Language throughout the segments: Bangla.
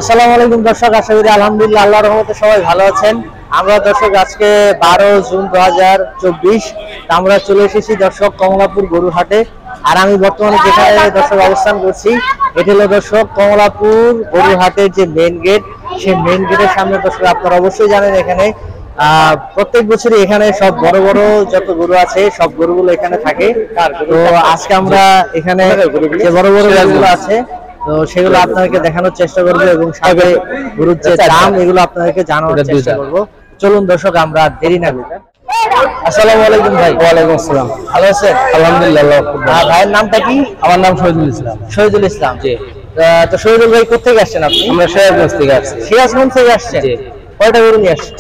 আসসালামু আলাইকুম দর্শক, আশা করি আলহামদুলিল্লাহ আল্লাহর রহমতে সবাই ভালো আছেন। আমরা দর্শক আজকে 12 জুন 2024 আমরা চলে এসেছি দর্শক কমলাপুর গরুর হাটে। আর আমি বর্তমানে যেখানে দর্শক অবস্থান করছি এটি হলো দর্শক কমলাপুর গরুর হাটের যে মেইন গেট, সেই মেইন গেটের সামনে দর্শক আপনারা অবশ্যই জানেন এখানে প্রত্যেক বছরই এখানে সব বড় বড় যত গরু আছে সব গরুগুলো এখানে থাকে। তো আজকে আমরা এখানে যে বড় বড় গরুগুলো আছে তো সেগুলো আপনাদেরকে দেখানোর চেষ্টা করবো এবং সাথে গরুর যে দাম এগুলো আপনাদেরকে জানানোর চেষ্টা করবো। চলুন দর্শক আমরা দেরি না করি। আসসালামু আলাইকুম ভাই। ওয়ালাইকুম আসসালাম। ভালো আছেন? আলহামদুলিল্লাহ। ভাইয়ের নামটা কি? আমার নাম শহীদুল ইসলাম। শহীদুল ইসলাম। জি। তো শহীদুল ভাই কোথেকে আসছেন আপনি? আমরা সিরাজগঞ্জ থেকে আসছি। সিরাজগঞ্জ থেকে আসছেন? জি। কয়টা গরু নিয়ে আসছেন?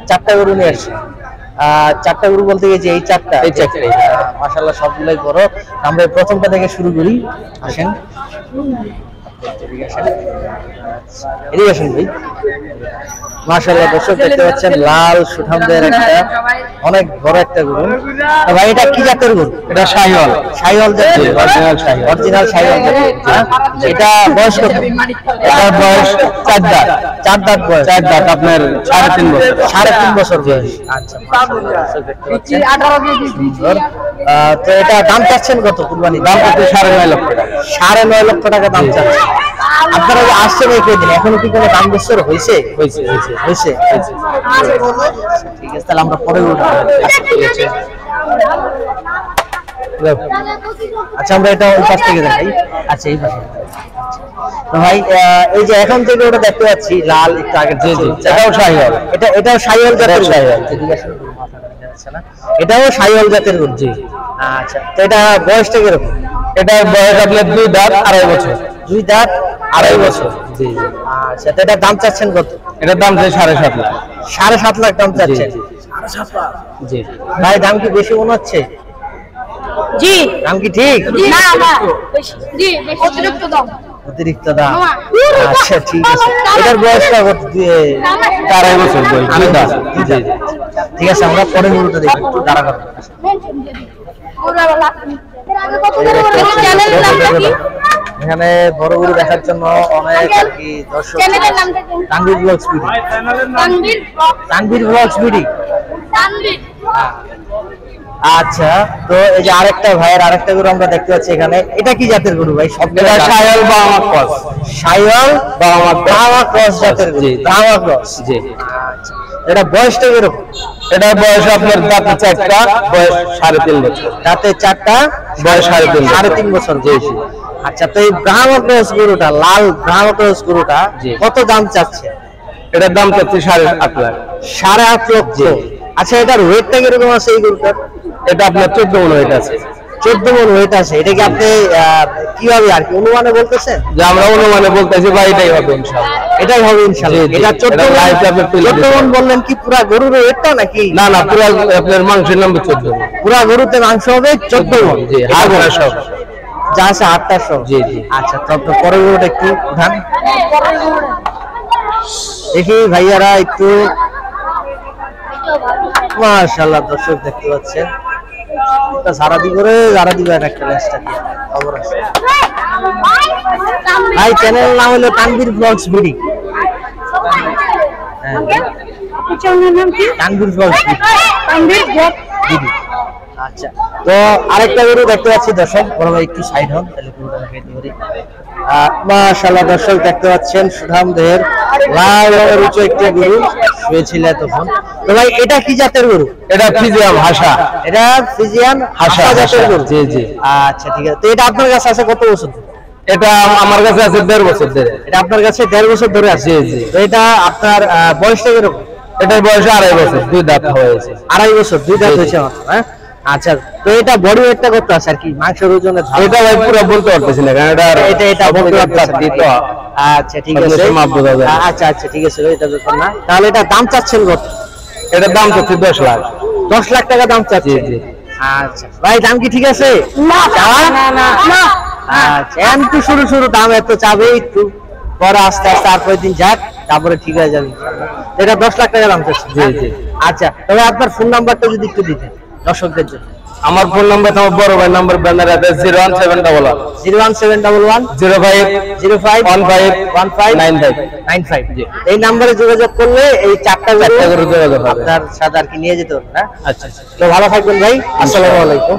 চারটা গরু নিয়ে আসছেন। চারটা গরু বলতে গেছি এই চারটাই। মাশাআল্লাহ সবগুলাই বড়। আমরা প্রথমটা থেকে শুরু করি, আসেন। এদিকে আসেন ভাই। মাশাআল্লাহ দর্শক দেখতে পাচ্ছেন লাল সুঠামদের একটা অনেক বড় একটা গরু। ভাই এটা কি জাতের গরু? এটা শাহিওয়াল। শাহিওয়াল জাতের, অরিজিনাল শাহিওয়াল জাতের। এটা বয়স কত? এটা বয়স 4 দাঁত। 4 দাঁত বয়স। 4 দাঁত আপনার 3.5 বছর। 3.5 বছর বয়স। আচ্ছা সুন্দর। তো এটা দাম চাচ্ছেন কত কুরবানি? দাম কত? 9.5 লক্ষ টাকা। 9.5 লক্ষ টাকা দাম চাচ্ছেন। আপনারা যে আসছেন এই কয়দিন এখনো কি কোনো দাম দর হয়েছে? হয়েছে। ঠিক আছে, তাহলে আমরা পরে উঠবো। আচ্ছা আমরা এটা ওই পাশ থেকে দেখাই। আচ্ছা এই পাশে। তো ভাই এই যে এখন থেকে ওটা দেখতে পাচ্ছি লাল একটু আগে, এটাও শাহিওয়াল। এটাও শাহিওয়াল জাতের শাহিওয়াল। এটাও শাহিওয়াল জাতের গরু। জি। আচ্ছা তো এটা বয়সটা কিরকম? এটা বয়স আপনার 2 দাঁত 2.5 বছর। 2 দাঁত 2.5 বছর। জি। আচ্ছা তো এটার দাম চাচ্ছেন কত? এটার দাম 7.5 লাখ। 7.5 লাখ দাম চাচ্ছেন? জি। ভাই দাম কি বেশি মনে হচ্ছে? জি। দাম কি ঠিক? না জি, বেশি অতিরিক্ত দাম। অতিরিক্ত দাম। আচ্ছা ঠিক আছে। এটার বয়সটা কত? 2.5 বছর বয়স। জি। ঠিক আছে আমরা পরে গরুটা দেখি, একটু দাঁড়া করো। এখানে বড় গরু দেখার জন্য অনেক আর কি দর্শক। Tanvir blogs video. Tanvir blogs video. আচ্ছা তো এই যে আরেকটা ভাইয়ের আরেকটা গরু আমরা দেখতে পাচ্ছি এখানে। এটা কি জাতের গরু ভাই? এটা Sahiwal Brahma cross. Sahiwal Brahma cross জাতের গরু। Brahma cross. জি। আচ্ছা এটা বয়সটা কিরকম? এটা বয়স আপনার দাঁতে 4টা, বয়স 3.5 বছর। দাঁতে 4টা, বয়স 3.5 বছর। জি। আচ্ছা তো এই ব্রাহ্মা ক্রস গরুটা, লাল ব্রাহ্মা ক্রস গরুটা কত দাম চাচ্ছে? এটার দাম চাচ্ছি 8.5 লাখ। 8.5 লক্ষ। আচ্ছা এটার ওয়েটটা কিরকম আছে এই গরুটার? এটা আপনার 14 মণ ওয়েট আছে। 14 মণ ওয়েট আছে। এটা কি আপনি কিভাবে আর কি অনুমানে বলতেছেন? যে আমরা অনুমানে বলতেছি ভাই এটাই হবে ইনশাআল্লাহ। এটাই হবে ইনশাআল্লাহ। এটা 14 মণ বললেন কি পুরা গরুর ওয়েটটা নাকি? না পুরো আপনার মাংসের নাম 14 মণ। পুরা গরুতে মাংস হবে 14 মণ। জি। হাড় সব যা আছে 8টা সব। জি। আচ্ছা তো আপনি পরের গরুটা একটু উঠান দেখি ভাইয়ারা একটু। মাশাআল্লাহ দর্শক দেখতে পাচ্ছেন এটা সারা দিবেন একটা লেসটা দিয়ে খবর আছে। ভাই চ্যানেল নাম হলো তানভীর ব্লগস ভিডিও। হ্যাঁ চ্যানেলের নাম কি? Tanvir blogs video. আচ্ছা তো আরেকটা গরু দেখতে পাচ্ছি দর্শক, বড় ভাই একটু সাইড হন তাহলে গরুটা দেখাইতে পারি। মাশাআল্লাহ দর্শক দেখতে পাচ্ছেন সুঠামদের লাল রঙের উঁচু একটা গরু শুয়েছিল তখন। তো ভাই এটা কি জাতের গরু? এটা ফ্রিজিয়ান হাসা। এটা ফ্রিজিয়ান হাসা জাতের গরু। জি। আচ্ছা ঠিক আছে। তো এটা আপনার কাছে আছে কত বছর? এটা আমার কাছে আছে 1.5 বছর ধরে। এটা আপনার কাছে 1.5 বছর ধরে আছে? জি। তো এটা আপনার বয়সটা কিরকম? এটার বয়স 2.5 বছর। 2 দাঁত হয়েছে। 2.5 বছর 2 দাঁত হয়েছে মাত্র। হ্যাঁ আচ্ছা তো এটা বডি ওয়েটটা কত আছে আর কি মাংসের ওজনে? এটা ভাই পুরো বলতে পারতেছি না কারণ এটা বলতে পারতেছি না। আচ্ছা ঠিক আছে। আচ্ছা ঠিক আছে এটা ব্যাপার না। তাহলে এটা দাম চাচ্ছেন কত? এটার দাম চাচ্ছি 10 লাখ। 10 লাখ টাকা দাম চাচ্ছি? জি। আচ্ছা ভাই দাম কি ঠিক আছে? না। আচ্ছা একটু শুরু দাম এত চাবে, একটু পরে আস্তে আস্তে আর কয়েকদিন যাক তারপরে ঠিক হয়ে যাবে ইনশাআল্লাহ। এটা 10 লাখ টাকা দাম চাচ্ছি? জি। আচ্ছা তবে আপনার ফোন নাম্বারটা যদি একটু দিতেন দর্শকদের জন্য। আমার ফোন নাম্বার আমার বড় ভাই নাম্বার ব্যানার আছে 01711 01711 05 15 95 95 এই নম্বরে যোগাযোগ করলে এই চারটা গরু যোগাযোগ হবে। আপনার সাথে আর কি নিয়ে যেতে হবে। হ্যাঁ আচ্ছা তো ভালো থাকবেন ভাই, আসসালামু আলাইকুম।